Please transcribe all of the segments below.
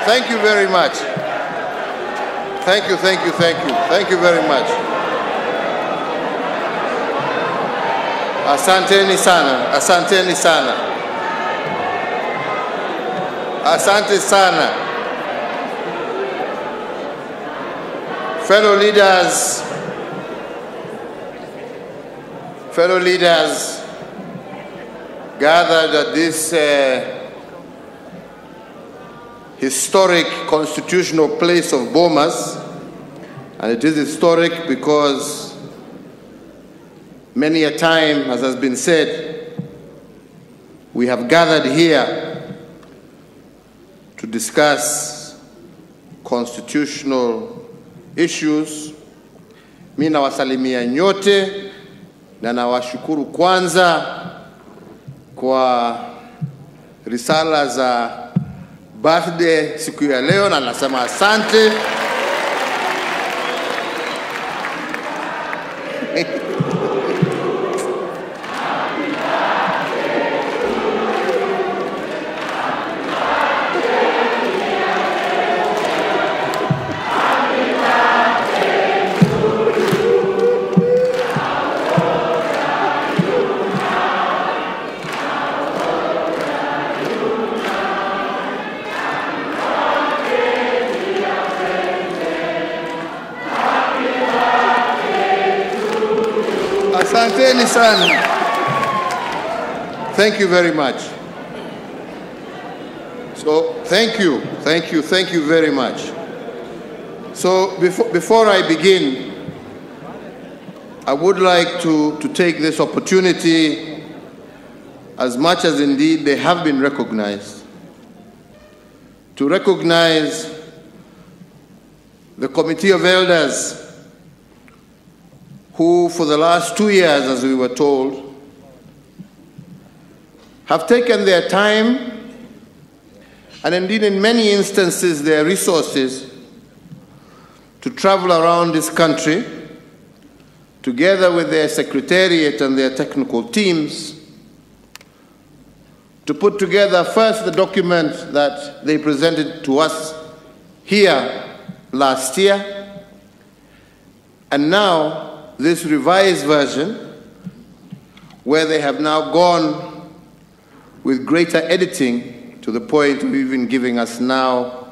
Thank you very much. Thank you, thank you, thank you. Thank you very much. Asanteni sana, asanteni sana. Asante sana. Fellow leaders gathered at this historic constitutional place of Bomas, and it is historic because many a time, as has been said, we have gathered here to discuss constitutional issues. Mimi nawasalimia nyote na nawashukuru kwanza kwa risala za birthday siku ya leo, na nasema asante. Asanteni sana. Thank you very much. So, thank you very much. So, before I begin, I would like to take this opportunity, as much as indeed they have been recognized, to recognize the Committee of Elders who, for the last 2 years, as we were told, have taken their time and indeed in many instances their resources to travel around this country together with their secretariat and their technical teams to put together first the document that they presented to us here last year, and now this revised version, where they have now gone with greater editing to the point of even giving us now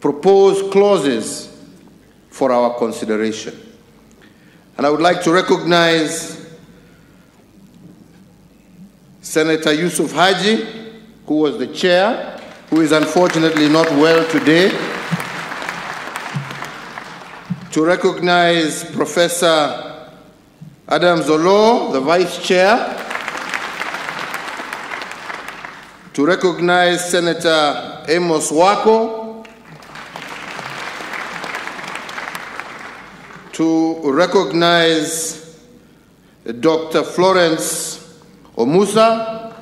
proposed clauses for our consideration. And I would like to recognize Senator Yusuf Haji, who was the chair, who is unfortunately not well today. To recognize Professor Adam Zolo, the Vice Chair. To recognize Senator Amos Wako. To recognize Dr. Florence Omusa.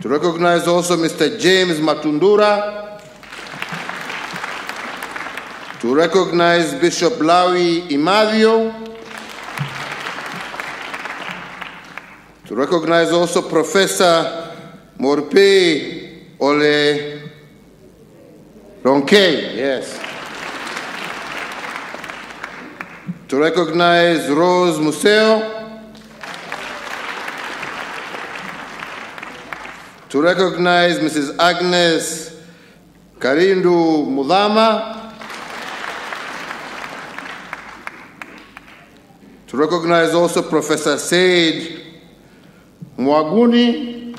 To recognize also Mr. James Matundura. To recognize Bishop Lawi Imadio. To recognize also Professor Morpe Ole Ronke, yes. To recognize Rose Museo. To recognize Mrs. Agnes Karindu Mudama. To recognize also Professor Said Mwaguni.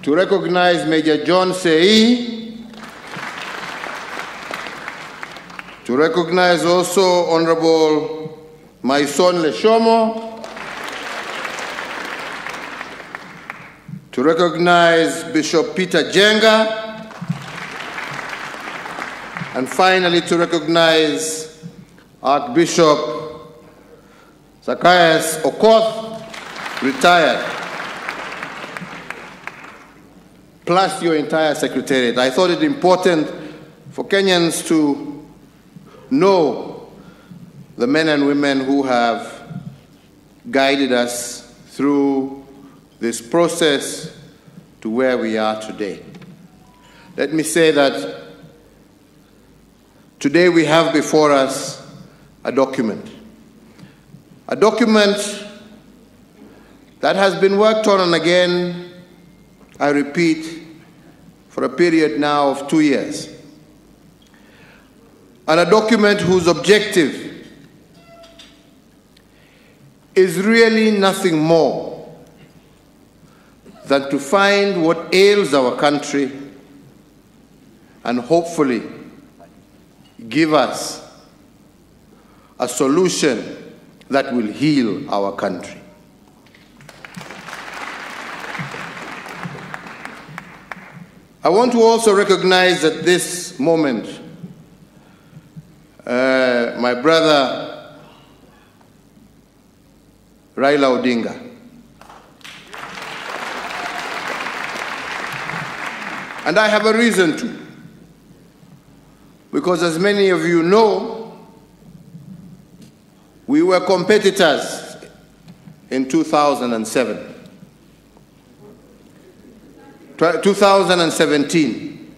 To recognize Major John Sei. To recognize also Honorable Maison Leshomo. To recognize Bishop Peter Jenga. And finally to recognize Archbishop Zacchaeus Okoth, retired, plus your entire secretariat. I thought it important for Kenyans to know the men and women who have guided us through this process to where we are today. Let me say that today we have before us a document that has been worked on and again, I repeat, for a period now of 2 years. And a document whose objective is really nothing more than to find what ails our country and hopefully give us a solution that will heal our country. I want to also recognize at this moment my brother Raila Odinga. And I have a reason to. Because as many of you know, we were competitors in 2007. 2017.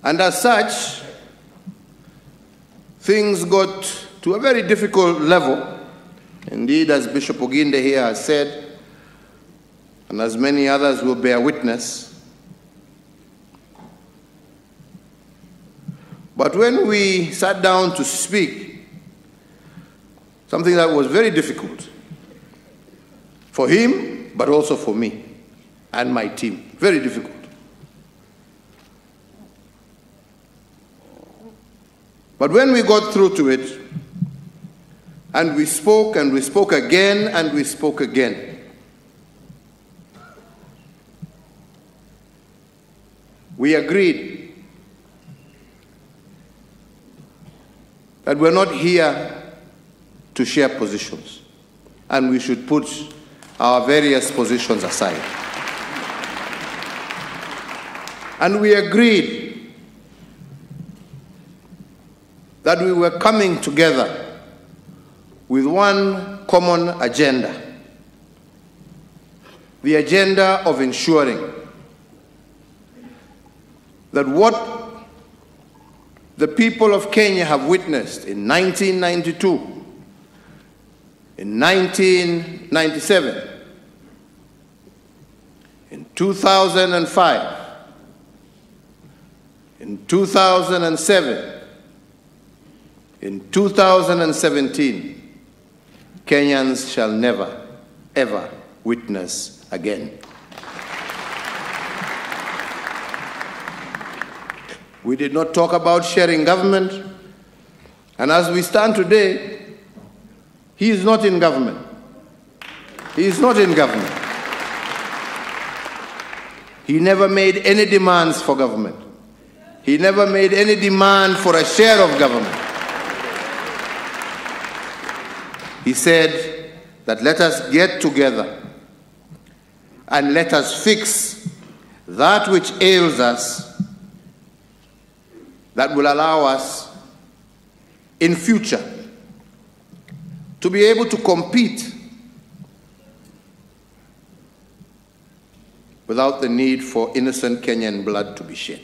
And as such, things got to a very difficult level. Indeed, as Bishop Oginde here has said, and as many others will bear witness, but when we sat down to speak, something that was very difficult for him, but also for me and my team, very difficult. But when we got through to it, and we spoke again, and we spoke again, we agreed that we're not here to share positions, and we should put our various positions aside. And we agreed that we were coming together with one common agenda, the agenda of ensuring that what the people of Kenya have witnessed in 1992, in 1997, in 2005, in 2007, in 2017, Kenyans shall never, ever witness again. We did not talk about sharing government, and as we stand today, he is not in government. He is not in government. He never made any demands for government. He never made any demand for a share of government. He said that let us get together and let us fix that which ails us, that will allow us in future to be able to compete without the need for innocent Kenyan blood to be shed.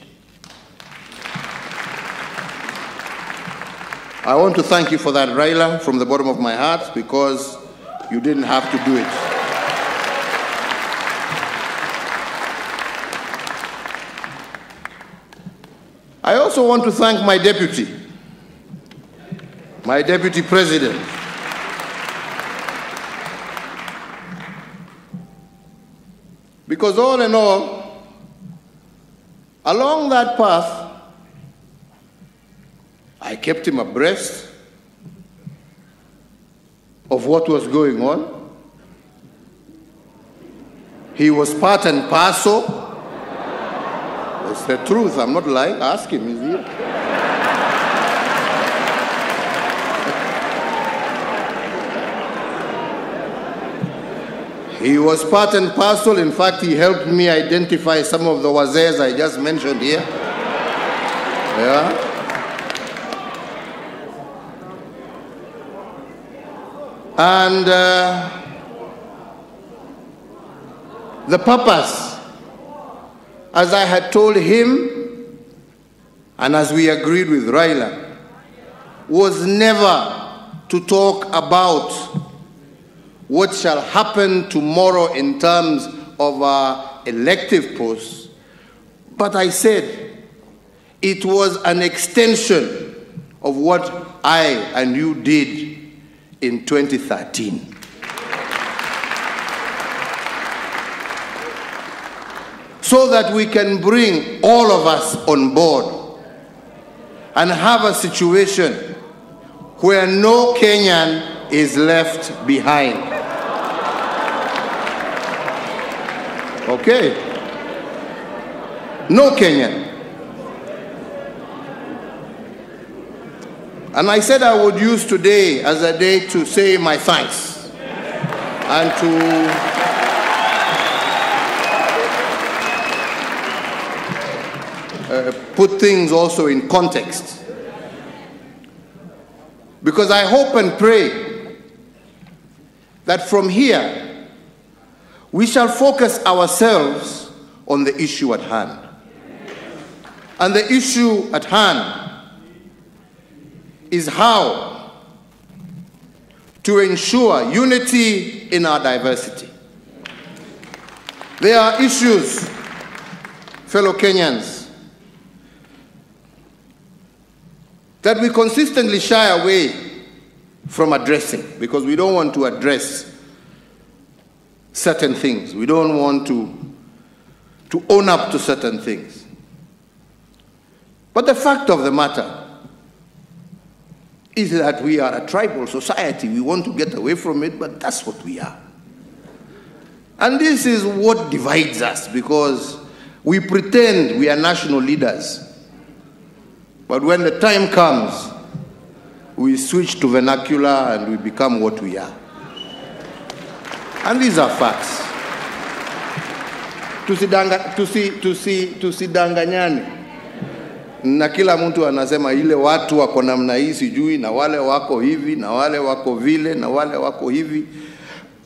I want to thank you for that, Raila, from the bottom of my heart, because you didn't have to do it. I also want to thank my deputy president, because all in all, along that path, I kept him abreast of what was going on. He was part and parcel. It's the truth, I'm not lying. Ask him, he's here. He was part and parcel. In fact, he helped me identify some of the wazays I just mentioned here. Yeah. And the purpose, as I had told him, and as we agreed with Raila, was never to talk about what shall happen tomorrow in terms of our elective posts, but I said it was an extension of what I and you did in 2013. So that we can bring all of us on board and have a situation where no Kenyan is left behind. Okay? No Kenyan. And I said I would use today as a day to say my thanks and to put things also in context. Because I hope and pray that from here we shall focus ourselves on the issue at hand. And the issue at hand is how to ensure unity in our diversity. There are issues, fellow Kenyans, that we consistently shy away from addressing because we don't want to address certain things. We don't want to own up to certain things. But the fact of the matter is that we are a tribal society. We want to get away from it, but that's what we are. And this is what divides us, because we pretend we are national leaders. But when the time comes, we switch to vernacular and we become what we are. And these are facts. Tusidanganyane. Na kila mtu anasema ile watu wako namna hii sijui, na wale wako hivi, na wale wako vile, na wale wako hivi.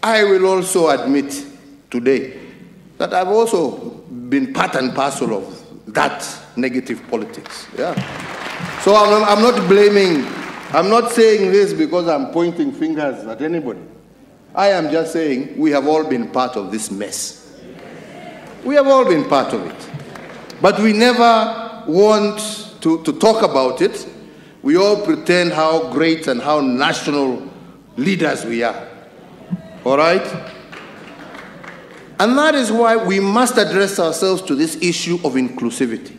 I will also admit today that I've also been part and parcel of that negative politics. Yeah. So I'm not blaming, I'm not saying this because I'm pointing fingers at anybody. I am just saying we have all been part of this mess. We have all been part of it. But we never want to talk about it. We all pretend how great and how national leaders we are. All right? And that is why we must address ourselves to this issue of inclusivity.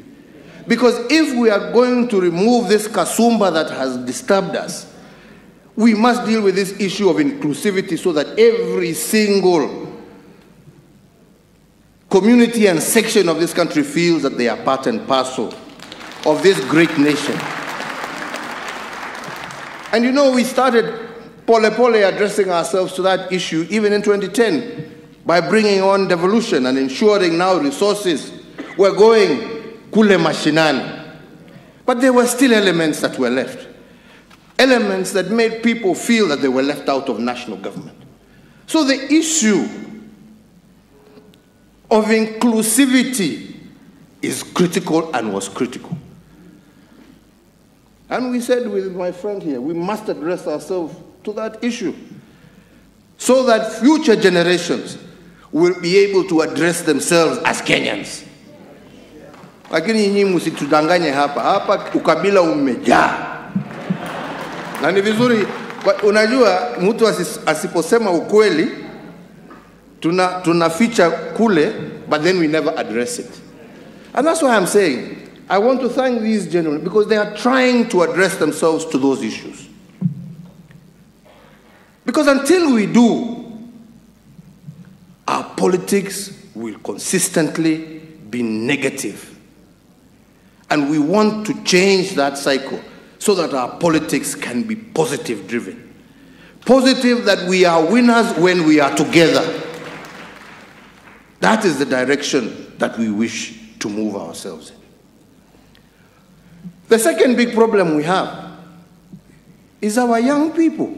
Because if we are going to remove this kasumba that has disturbed us, we must deal with this issue of inclusivity so that every single community and section of this country feels that they are part and parcel of this great nation. And you know, we started pole addressing ourselves to that issue even in 2010 by bringing on devolution and ensuring now resources were going kule mashinani. But there were still elements that were left. Elements that made people feel that they were left out of national government. So the issue of inclusivity is critical and was critical. And we said with my friend here, we must address ourselves to that issue so that future generations will be able to address themselves as Kenyans. Lakini nyinyi msitudanganye hapa ukabila umejaa. Na ni vizuri, unajua mtu asiposema ukweli tunaficha kule, but then we never address it. And that's why I'm saying I want to thank these gentlemen because they are trying to address themselves to those issues. Because until we do, our politics will consistently be negative. And we want to change that cycle so that our politics can be positive driven. Positive that we are winners when we are together. That is the direction that we wish to move ourselves in. The second big problem we have is our young people.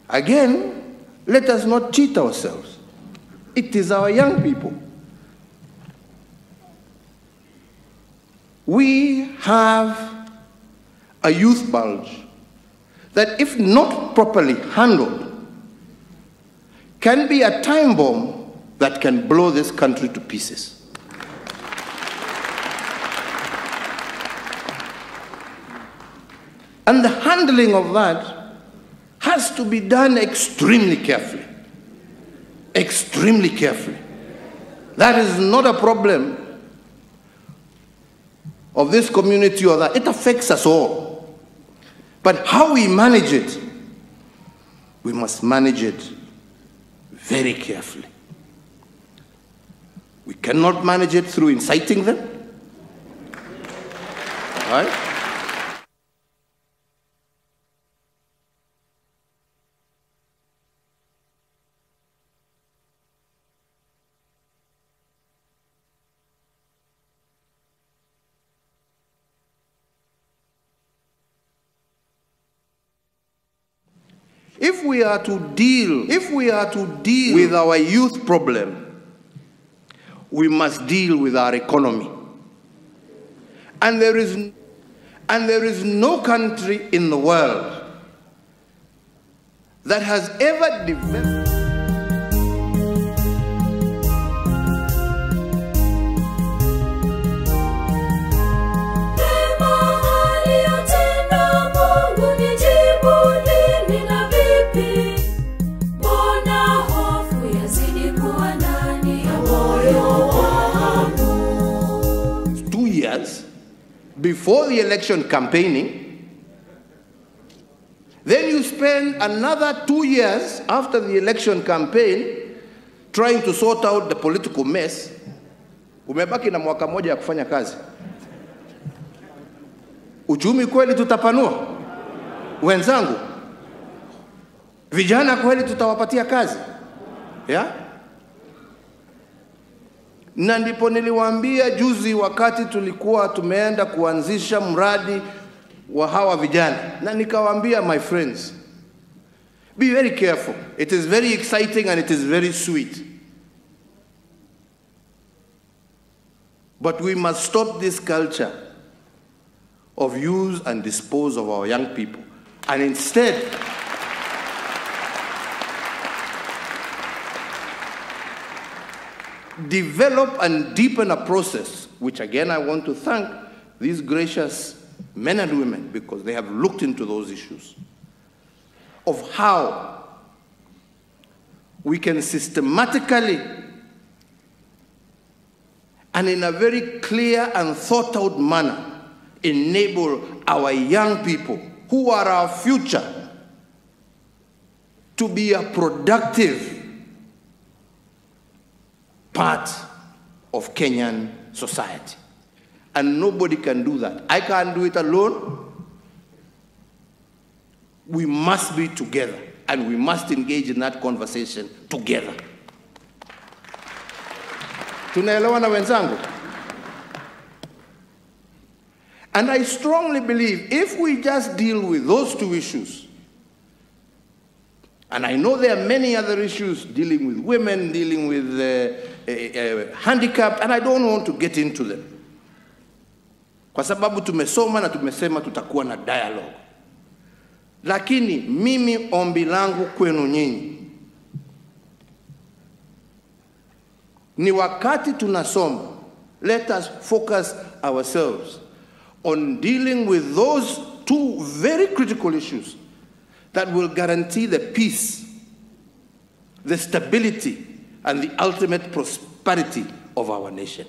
Again, let us not cheat ourselves. It is our young people. We have a youth bulge that, if not properly handled, can be a time bomb that can blow this country to pieces. And the handling of that has to be done extremely carefully. Extremely carefully. That is not a problem of this community or that. It affects us all. But how we manage it, we must manage it very carefully. We cannot manage it through inciting them. All right? If we are to deal with our youth problem, we must deal with our economy. And there is no country in the world that has ever developed before the election campaigning, then you spend another 2 years after the election campaign trying to sort out the political mess. Umebaki na mwaka moja ya kufanya kazi. Uchumi kweli tutapanua? Wenzangu, vijana kweli tutawapatia kazi? Yeah? Na ndipo niliwaambia juzi wakati tulikuwa tumeenda kuanzisha mradi wa hawa vijana, na nikawaambia, my friends, be very careful. It is very exciting and it is very sweet. But we must stop this culture of use and dispose of our young people, and instead develop and deepen a process, which again I want to thank these gracious men and women, because they have looked into those issues, of how we can systematically and in a very clear and thought out manner enable our young people, who are our future, to be a productive part of Kenyan society. And nobody can do that. I can't do it alone. We must be together, and we must engage in that conversation together. Tunaelewana wenzangu? And I strongly believe if we just deal with those two issues, and I know there are many other issues dealing with women, dealing with handicapped, and I don't want to get into them. Kwa sababu tumesoma na tumesema tutakuwa na dialogue. Lakini mimi ombi langu kwenu nyinyi ni wakati tunasoma, let us focus ourselves on dealing with those two very critical issues that will guarantee the peace, the stability, and the ultimate prosperity of our nation.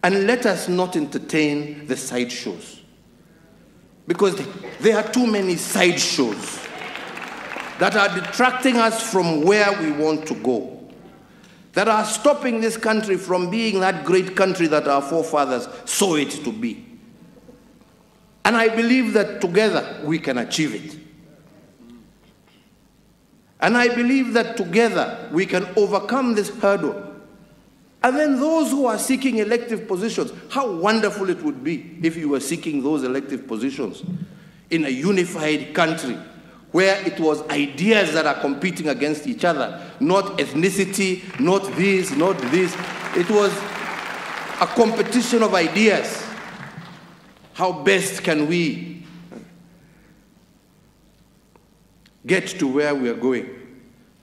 And let us not entertain the sideshows, because there are too many sideshows that are detracting us from where we want to go, that are stopping this country from being that great country that our forefathers saw it to be. And I believe that together we can achieve it. And I believe that together we can overcome this hurdle And then those who are seeking elective positions, how wonderful it would be if you were seeking those elective positions in a unified country where it was ideas that are competing against each other, not ethnicity, not this, not this. It was a competition of ideas. How best can we get to where we are going?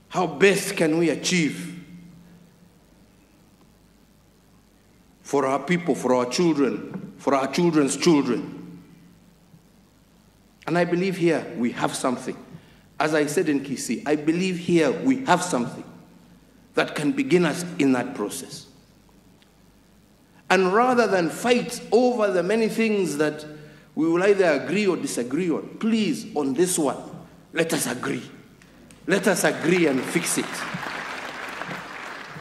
How best can we achieve for our people, for our children, for our children's children? And I believe here we have something. As I said in Kisii, I believe here we have something that can begin us in that process. And rather than fight over the many things that we will either agree or disagree on, please, on this one, let us agree. Let us agree and fix it.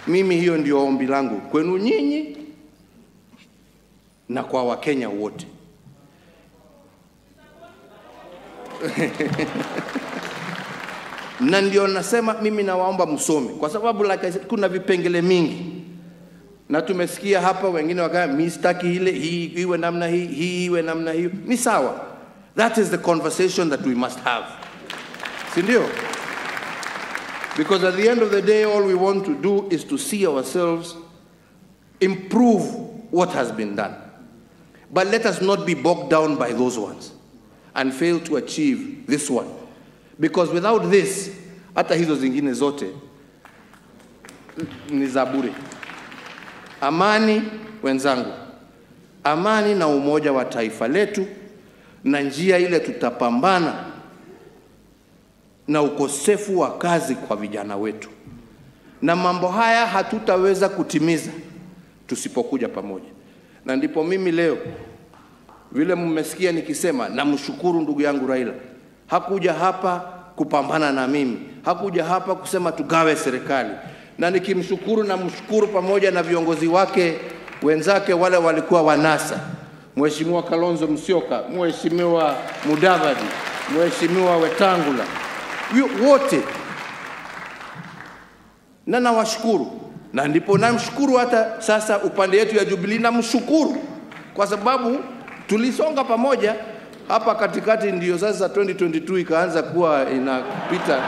Mimi hiyo ndio ombi langu kwenu nyinyi na kwa Wakenya wote. Na ndio nasema mimi nawaomba msome, kwa sababu like I said, kuna vipengele mingi. Na tumesikia hapa wengine wakaya mistaki ile hii iwe namna hii iwe namna hiyo. Ni sawa. That is the conversation that we must have. Si ndio? Because at the end of the day all we want to do is to see ourselves improve what has been done. But let us not be bogged down by those ones and fail to achieve this one. Because without this, hata hizo zingine zote ni za bure. Amani, wenzangu, amani na umoja wa taifa letu, na njia ile tutapambana na ukosefu wa kazi kwa vijana wetu. Na mambo haya hatutaweza kutimiza tusipokuja pamoja. Na ndipo mimi leo, vile mmesikia nikisema, namshukuru ndugu yangu Raila. Hakuja hapa kupambana na mimi. Hakuja hapa kusema tugawe serikali. Na nikimshukuru na mshukuru pamoja na viongozi wake wenzake wale walikuwa wanasa. Mheshimiwa Kalonzo Musyoka, Mheshimiwa Mudavadi, Mheshimiwa Wetangula. Wote. Na nawashukuru. Na ndipo namshukuru hata sasa upande yetu ya Jubilee namshukuru. Kwa sababu tulisonga pamoja. Hapa katikati ndio sasa 2022 ikaanza kuwa inapita.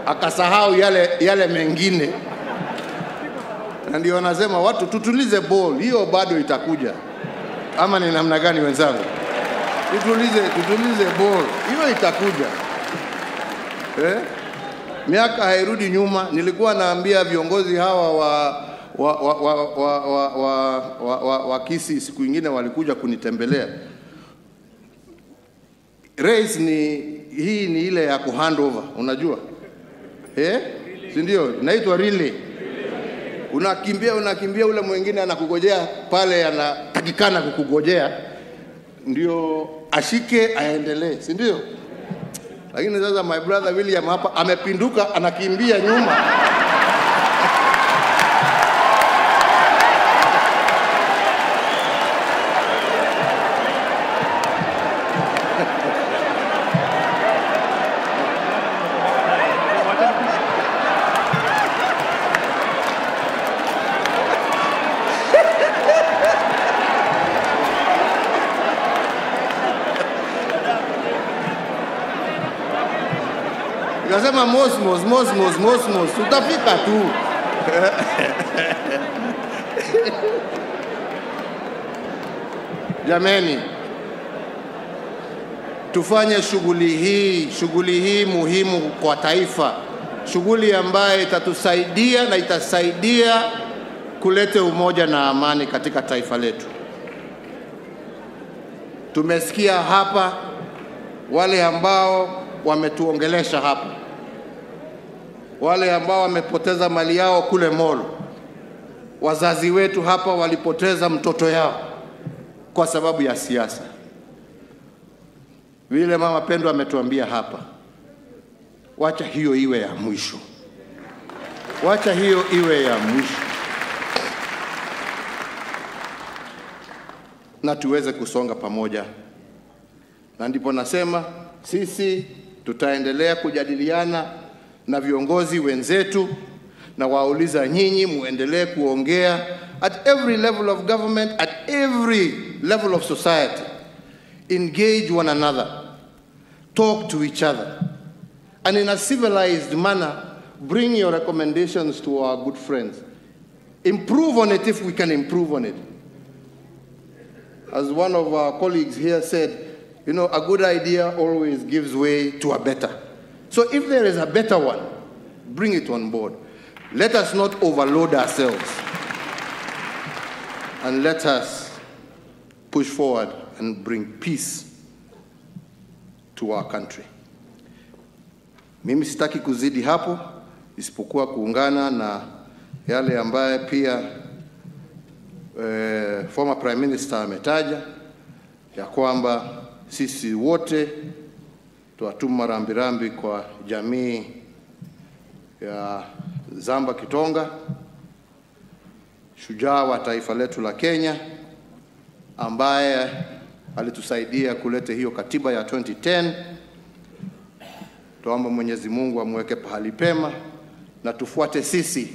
Akasahau yale mengine. Na ndio nasema watu tutulize ball, hiyo bado itakuja. Ama ni namna gani wenzangu? Tutulize ball, hiyo itakuja. Miaka hairudi nyuma. Nilikuwa naambia viongozi hawa wa Kisii siku nyingine walikuja kunitembelea. Race hii ni ile ya kuhandover, unajua? Si ndio? Inaitwa relay. Unakimbia ule mwingine anakugojea pale, anatakikana kukugojea ndio ashike aendelee, si ndio? Lakini sasa my brother William hapa amepinduka, anakimbia nyuma. Nikasema mosmos, tutafika tu. Jameni, tufanye shughuli hii muhimu kwa taifa. Shughuli ambayo itatusaidia na itasaidia kuleta umoja na amani katika taifa letu. Tumesikia hapa wale ambao wametuongelesha hapa, wale ambao wamepoteza mali yao kule Molo. Wazazi wetu hapa walipoteza mtoto yao kwa sababu ya siasa. Vile mama Pendo ametuambia hapa, wacha hiyo iwe ya mwisho. Wacha hiyo iwe ya mwisho. Na tuweze kusonga pamoja Na ndipo nasema sisi tutaendelea kujadiliana na viongozi wenzetu na wauliza nyinyi muendelee kuongea at every level of government, at every level of society. Engage one another, talk to each other, and in a civilized manner, bring your recommendations to our good friends. Improve on it if we can improve on it. As one of our colleagues here said, you know, a good idea always gives way to a better. So if there is a better one, bring it on board. Let us not overload ourselves. And let us push forward and bring peace to our country. Mimi sitaki kuzidi hapo, isipokuwa kuungana na yale ambaye pia former Prime Minister ametaja, ya kwamba sisi wote tuwatuma rambirambi kwa jamii ya Zamba Kitonga, shujaa wa taifa letu la Kenya, ambaye alitusaidia kuleta hiyo katiba ya 2010. Tuombe Mwenyezi Mungu amweke pahali pema na tufuate sisi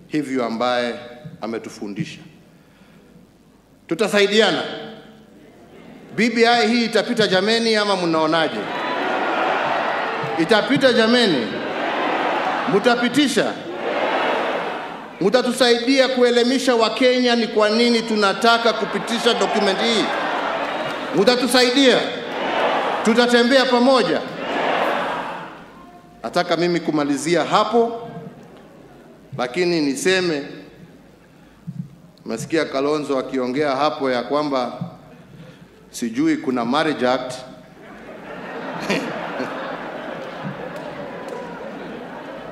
hivyo ambaye ametufundisha. Tutasaidiana. BBI hii itapita jameni, ama mnaonaje? Itapita jameni? Mutapitisha? Mutatusaidia kuelimisha Wakenya ni kwa nini tunataka kupitisha document hii? Mutatusaidia? Tutatembea pamoja? Nataka mimi kumalizia hapo, lakini niseme, masikia Kalonzo akiongea hapo ya kwamba sijui kuna marriage act.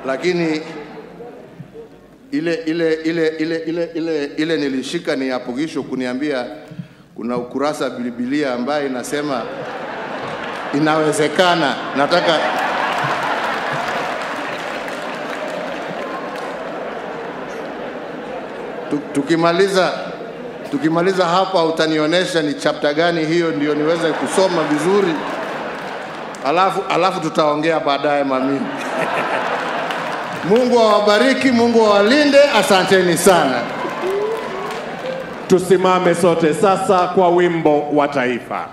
Lakini ile nilishika ni apogisho kuniambia kuna ukurasa Biblia ambaye inasema inawezekana. Nataka tukimaliza hapa utanionyesha ni chapter gani hiyo ndio niweze kusoma vizuri. Alafu tutaongea baadaye mami. Mungu awabariki, Mungu awalinde, asanteni sana. Tusimame sote sasa kwa wimbo wa taifa.